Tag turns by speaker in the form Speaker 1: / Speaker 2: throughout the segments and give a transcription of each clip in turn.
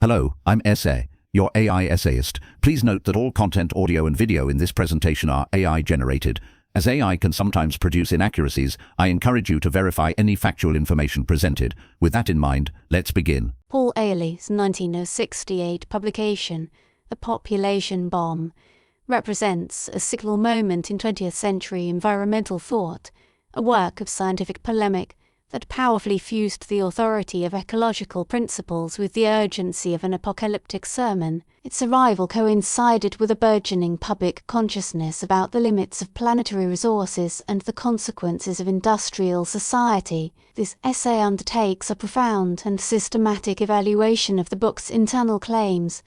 Speaker 1: Hello, I'm Essay, your AI essayist. Please note that all content, audio and video in this presentation are AI generated. As AI can sometimes produce inaccuracies, I encourage you to verify any factual information presented. With that in mind, let's begin.
Speaker 2: Paul Ehrlich's 1968 publication, The Population Bomb, represents a signal moment in 20th century environmental thought, a work of scientific polemic that powerfully fused the authority of ecological principles with the urgency of an apocalyptic sermon. Its arrival coincided with a burgeoning public consciousness about the limits of planetary resources and the consequences of industrial society. This essay undertakes a profound and systematic evaluation of the book's internal claims,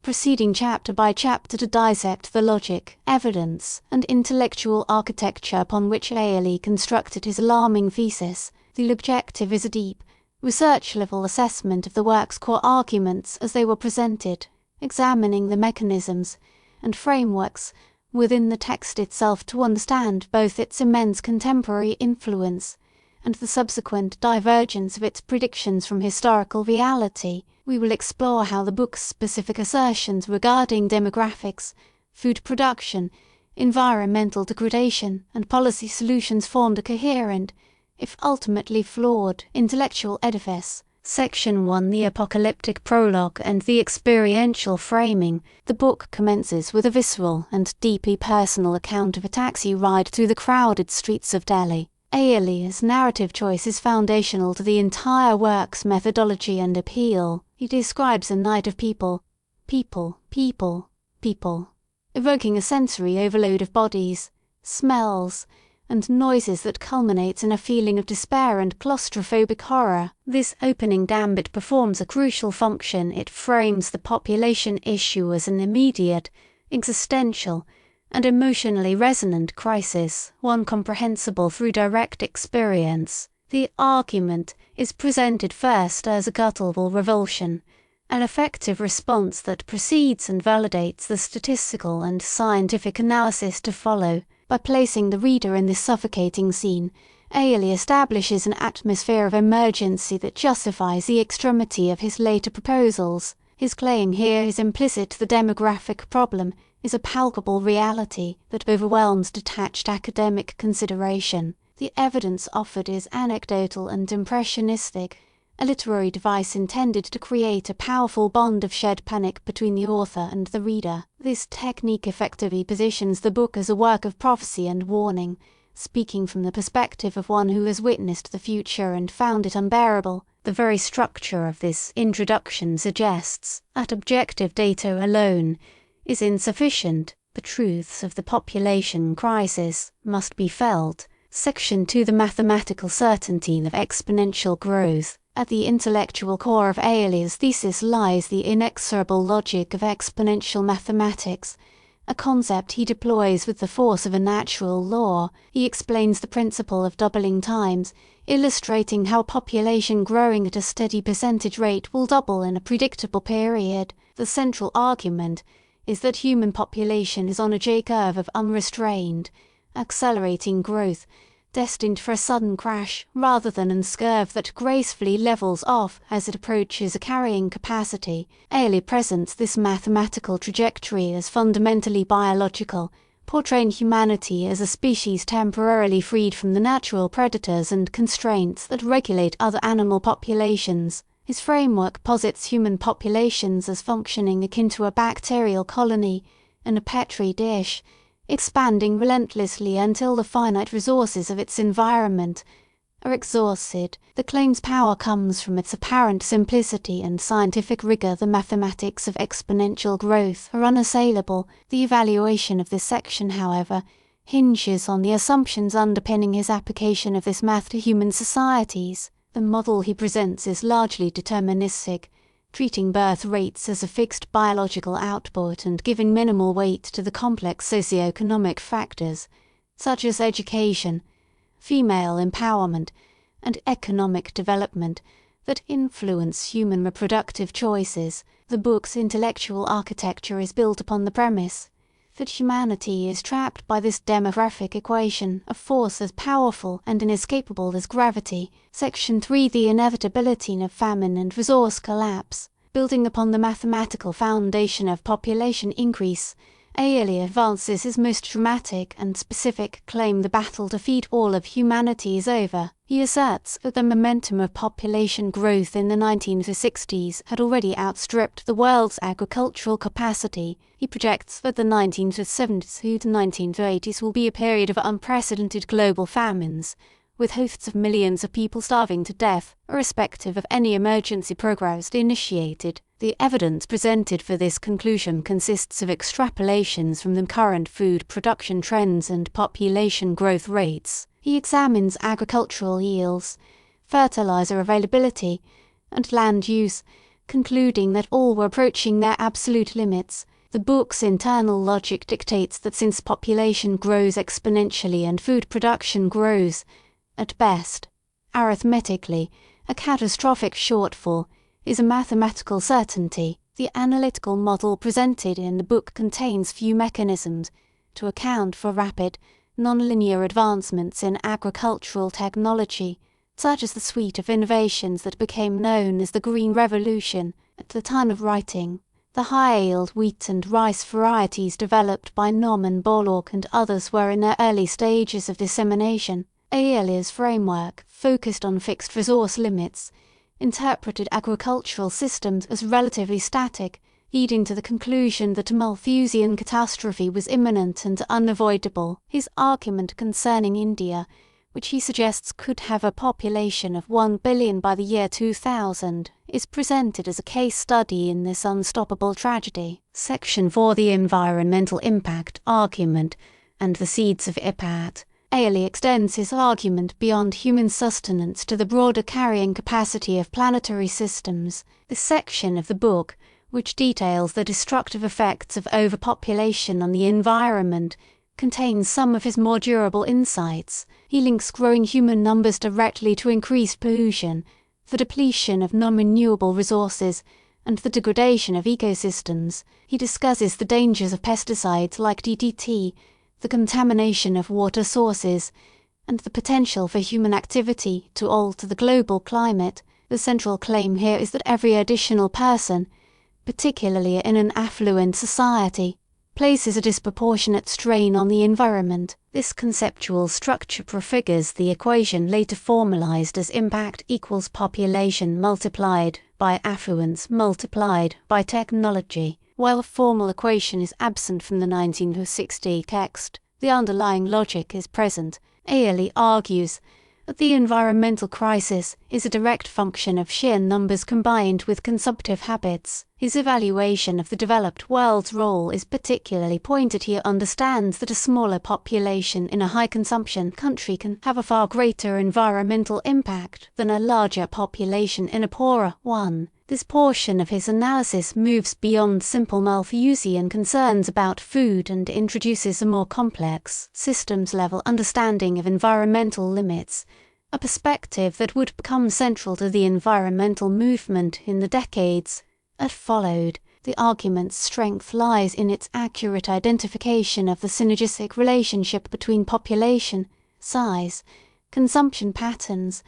Speaker 2: proceeding chapter by chapter to dissect the logic, evidence, and intellectual architecture upon which Ehrlich constructed his alarming thesis. The objective is a deep, research-level assessment of the work's core arguments as they were presented, examining the mechanisms and frameworks within the text itself to understand both its immense contemporary influence and the subsequent divergence of its predictions from historical reality. We will explore how the book's specific assertions regarding demographics, food production, environmental degradation, and policy solutions formed a coherent, if ultimately flawed, intellectual edifice. Section 1, the apocalyptic prologue and the experiential framing. The book commences with a visceral and deeply personal account of a taxi ride through the crowded streets of Delhi. Ehrlich's narrative choice is foundational to the entire work's methodology and appeal. He describes a night of people, evoking a sensory overload of bodies, smells, and noises that culminates in a feeling of despair and claustrophobic horror. This opening gambit performs a crucial function. It frames the population issue as an immediate, existential, and emotionally resonant crisis, one comprehensible through direct experience. The argument is presented first as a guttural revulsion, an effective response that precedes and validates the statistical and scientific analysis to follow. By placing the reader in this suffocating scene, Ehrlich establishes an atmosphere of emergency that justifies the extremity of his later proposals. His claim here is implicit: the demographic problem is a palpable reality that overwhelms detached academic consideration. The evidence offered is anecdotal and impressionistic, a literary device intended to create a powerful bond of shared panic between the author and the reader. This technique effectively positions the book as a work of prophecy and warning, speaking from the perspective of one who has witnessed the future and found it unbearable. The very structure of this introduction suggests that objective data alone is insufficient. The truths of the population crisis must be felt. Section 2, the mathematical certainty of exponential growth. At the intellectual core of Ehrlich's thesis lies the inexorable logic of exponential mathematics, a concept he deploys with the force of a natural law. He explains the principle of doubling times, illustrating how population growing at a steady percentage rate will double in a predictable period. The central argument is that human population is on a J-curve of unrestrained, accelerating growth, destined for a sudden crash rather than an S-curve that gracefully levels off as it approaches a carrying capacity. Ehrlich presents this mathematical trajectory as fundamentally biological, portraying humanity as a species temporarily freed from the natural predators and constraints that regulate other animal populations. His framework posits human populations as functioning akin to a bacterial colony in a petri dish, expanding relentlessly until the finite resources of its environment are exhausted. The claim's power comes from its apparent simplicity and scientific rigor. The mathematics of exponential growth are unassailable. The evaluation of this section, however, hinges on the assumptions underpinning his application of this math to human societies. The model he presents is largely deterministic, treating birth rates as a fixed biological output and giving minimal weight to the complex socio-economic factors, such as education, female empowerment, and economic development, that influence human reproductive choices. The book's intellectual architecture is built upon the premise that humanity is trapped by this demographic equation, a force as powerful and inescapable as gravity. Section 3, the inevitability of famine and resource collapse. Building upon the mathematical foundation of population increase, Ehrlich advances his most dramatic and specific claim: the battle to feed all of humanity is over. He asserts that the momentum of population growth in the 1960s had already outstripped the world's agricultural capacity. He projects that the 1970s to 1980s will be a period of unprecedented global famines, with hosts of millions of people starving to death, irrespective of any emergency programs initiated. The evidence presented for this conclusion consists of extrapolations from the current food production trends and population growth rates. He examines agricultural yields, fertilizer availability, and land use, concluding that all were approaching their absolute limits. The book's internal logic dictates that since population grows exponentially and food production grows, at best, arithmetically, a catastrophic shortfall is a mathematical certainty. The analytical model presented in the book contains few mechanisms to account for rapid, nonlinear advancements in agricultural technology, such as the suite of innovations that became known as the Green Revolution. At the time of writing, the high-yield wheat and rice varieties developed by Norman Borlaug and others were in their early stages of dissemination. Ehrlich's framework, focused on fixed resource limits, interpreted agricultural systems as relatively static, leading to the conclusion that a Malthusian catastrophe was imminent and unavoidable. His argument concerning India, which he suggests could have a population of 1 billion by the year 2000, is presented as a case study in this unstoppable tragedy. Section 4: The Environmental Impact Argument and the Seeds of Ipat. Ehrlich extends his argument beyond human sustenance to the broader carrying capacity of planetary systems. This section of the book, which details the destructive effects of overpopulation on the environment, contains some of his more durable insights. He links growing human numbers directly to increased pollution, the depletion of non-renewable resources, and the degradation of ecosystems. He discusses the dangers of pesticides like DDT, the contamination of water sources, and the potential for human activity to alter the global climate. The central claim here is that every additional person, particularly in an affluent society, places a disproportionate strain on the environment. This conceptual structure prefigures the equation later formalized as impact equals population multiplied by affluence multiplied by technology. While a formal equation is absent from the 1960 text, the underlying logic is present. Ehrlich argues that the environmental crisis is a direct function of sheer numbers combined with consumptive habits. His evaluation of the developed world's role is particularly pointed. He understands that a smaller population in a high-consumption country can have a far greater environmental impact than a larger population in a poorer one. This portion of his analysis moves beyond simple Malthusian concerns about food and introduces a more complex, systems-level understanding of environmental limits, a perspective that would become central to the environmental movement in the decades that followed. The argument's strength lies in its accurate identification of the synergistic relationship between population, size, consumption patterns,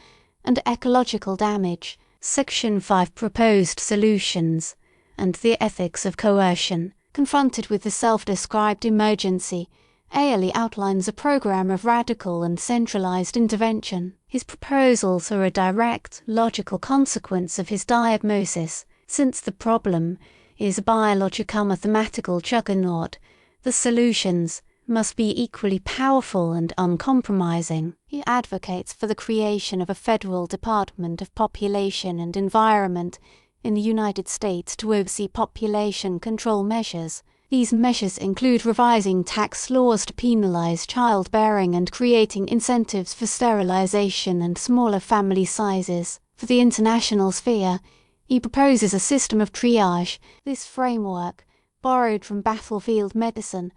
Speaker 2: and ecological damage. Section 5: Proposed Solutions and the Ethics of Coercion. Confronted with the self-described emergency, Ehrlich outlines a program of radical and centralized intervention. His proposals are a direct, logical consequence of his diagnosis. Since the problem is a biological-mathematical juggernaut, the solutions must be equally powerful and uncompromising. He advocates for the creation of a federal Department of Population and Environment in the United States to oversee population control measures. These measures include revising tax laws to penalize childbearing and creating incentives for sterilization and smaller family sizes. For the international sphere, he proposes a system of triage. This framework, borrowed from battlefield medicine,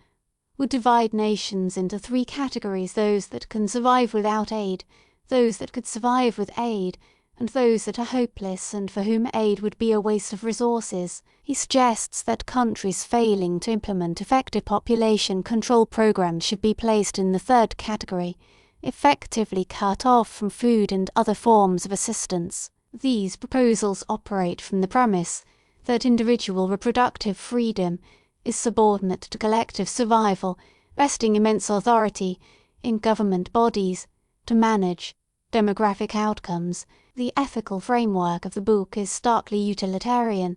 Speaker 2: would divide nations into 3 categories: those that can survive without aid, those that could survive with aid, and those that are hopeless and for whom aid would be a waste of resources. He suggests that countries failing to implement effective population control programs should be placed in the 3rd category, effectively cut off from food and other forms of assistance. These proposals operate from the premise that individual reproductive freedom is subordinate to collective survival, vesting immense authority in government bodies to manage demographic outcomes. The ethical framework of the book is starkly utilitarian,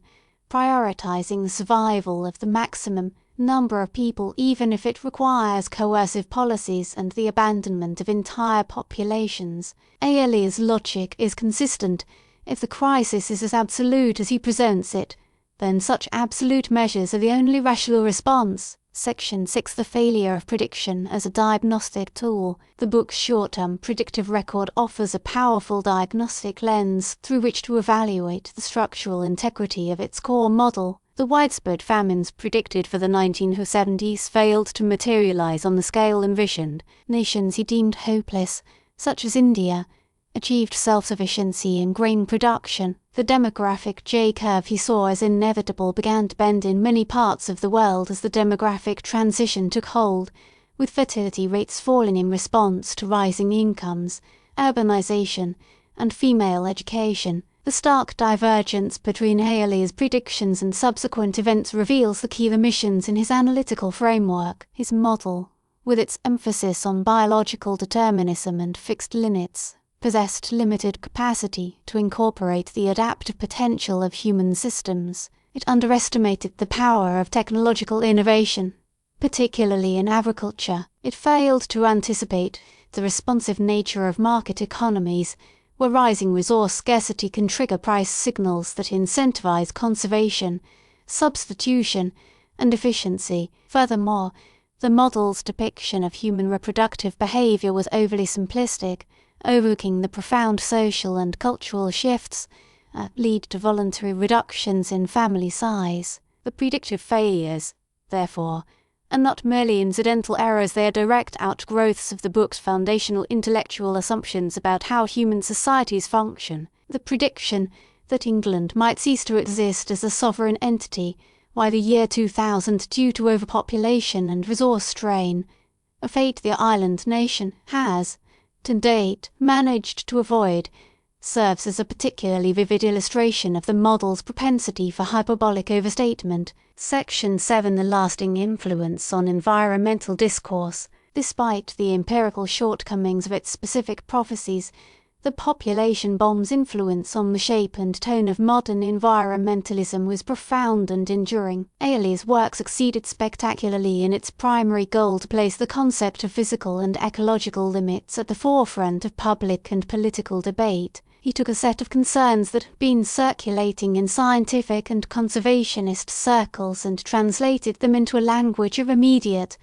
Speaker 2: prioritizing the survival of the maximum number of people even if it requires coercive policies and the abandonment of entire populations. Ehrlich's logic is consistent. If the crisis is as absolute as he presents it, then such absolute measures are the only rational response. Section 6. The failure of prediction as a diagnostic tool. The book's short-term predictive record offers a powerful diagnostic lens through which to evaluate the structural integrity of its core model. The widespread famines predicted for the 1970s failed to materialize on the scale envisioned. Nations he deemed hopeless, such as India, achieved self-sufficiency in grain production. The demographic J-curve he saw as inevitable began to bend in many parts of the world as the demographic transition took hold, with fertility rates falling in response to rising incomes, urbanization, and female education. The stark divergence between Ehrlich's predictions and subsequent events reveals the key omissions in his analytical framework. His model, with its emphasis on biological determinism and fixed limits, possessed limited capacity to incorporate the adaptive potential of human systems. It underestimated the power of technological innovation, particularly in agriculture. It failed to anticipate the responsive nature of market economies, where rising resource scarcity can trigger price signals that incentivize conservation, substitution, and efficiency. Furthermore, the model's depiction of human reproductive behavior was overly simplistic, overlooking the profound social and cultural shifts that lead to voluntary reductions in family size. The predictive failures, therefore, are not merely incidental errors, they are direct outgrowths of the book's foundational intellectual assumptions about how human societies function. The prediction that England might cease to exist as a sovereign entity by the year 2000 due to overpopulation and resource strain, a fate the island nation has, to date, managed to avoid, serves as a particularly vivid illustration of the model's propensity for hyperbolic overstatement. Section 7. The lasting influence on environmental discourse. Despite the empirical shortcomings of its specific prophecies, the population bomb's influence on the shape and tone of modern environmentalism was profound and enduring. Ehrlich's work succeeded spectacularly in its primary goal to place the concept of physical and ecological limits at the forefront of public and political debate. He took a set of concerns that had been circulating in scientific and conservationist circles and translated them into a language of immediate,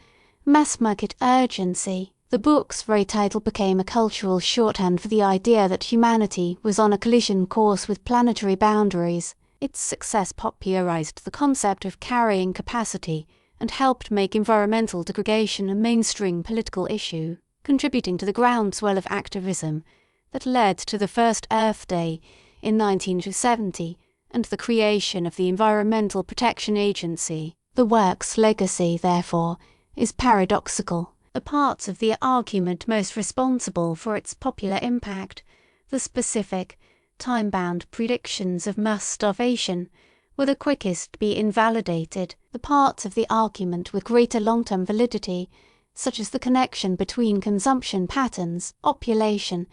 Speaker 2: mass-market urgency. The book's very title became a cultural shorthand for the idea that humanity was on a collision course with planetary boundaries. Its success popularized the concept of carrying capacity and helped make environmental degradation a mainstream political issue, contributing to the groundswell of activism that led to the first Earth Day in 1970 and the creation of the Environmental Protection Agency. The work's legacy, therefore, is paradoxical. The parts of the argument most responsible for its popular impact, the specific, time-bound predictions of mass starvation, were the quickest to be invalidated. The parts of the argument with greater long-term validity, such as the connection between consumption patterns, population,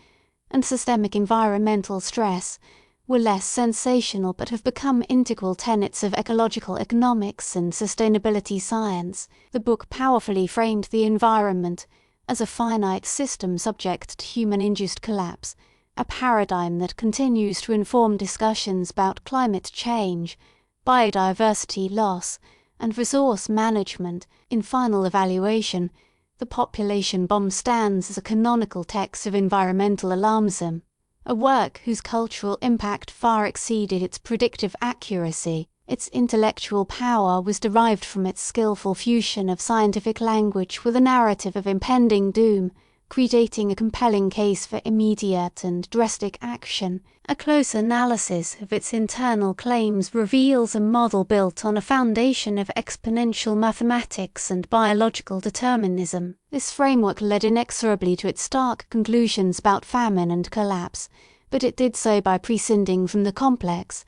Speaker 2: and systemic environmental stress, were less sensational but have become integral tenets of ecological economics and sustainability science. The book powerfully framed the environment as a finite system subject to human-induced collapse, a paradigm that continues to inform discussions about climate change, biodiversity loss, and resource management. In final evaluation, the population bomb stands as a canonical text of environmental alarmism, a work whose cultural impact far exceeded its predictive accuracy. Its intellectual power was derived from its skillful fusion of scientific language with a narrative of impending doom, creating a compelling case for immediate and drastic action. A close analysis of its internal claims reveals a model built on a foundation of exponential mathematics and biological determinism. This framework led inexorably to its stark conclusions about famine and collapse, but it did so by prescinding from the complex,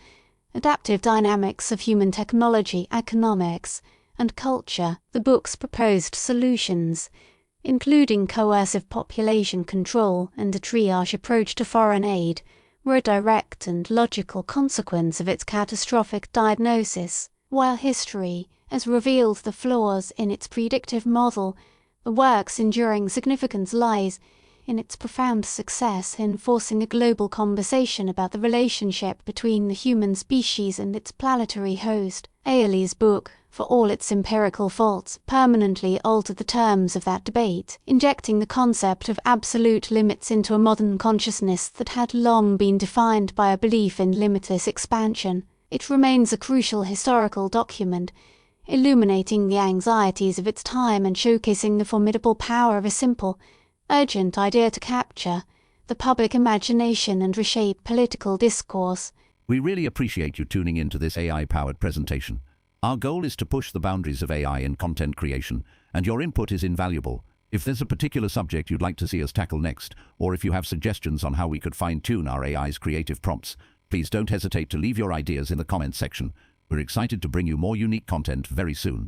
Speaker 2: Adaptive Dynamics of Human Technology, Economics, and Culture, the book's proposed solutions, including coercive population control and a triage approach to foreign aid, were a direct and logical consequence of its catastrophic diagnosis, while history has revealed the flaws in its predictive model. The work's enduring significance lies in its profound success in forcing a global conversation about the relationship between the human species and its planetary host. Ehrlich's book, for all its empirical faults, permanently altered the terms of that debate, injecting the concept of absolute limits into a modern consciousness that had long been defined by a belief in limitless expansion. It remains a crucial historical document, illuminating the anxieties of its time and showcasing the formidable power of a simple, urgent idea to capture the public imagination and reshape political discourse.
Speaker 1: We really appreciate you tuning into this AI-powered presentation. Our goal is to push the boundaries of AI in content creation, and your input is invaluable. If there's a particular subject you'd like to see us tackle next, or if you have suggestions on how we could fine-tune our AI's creative prompts, please don't hesitate to leave your ideas in the comments section. We're excited to bring you more unique content very soon.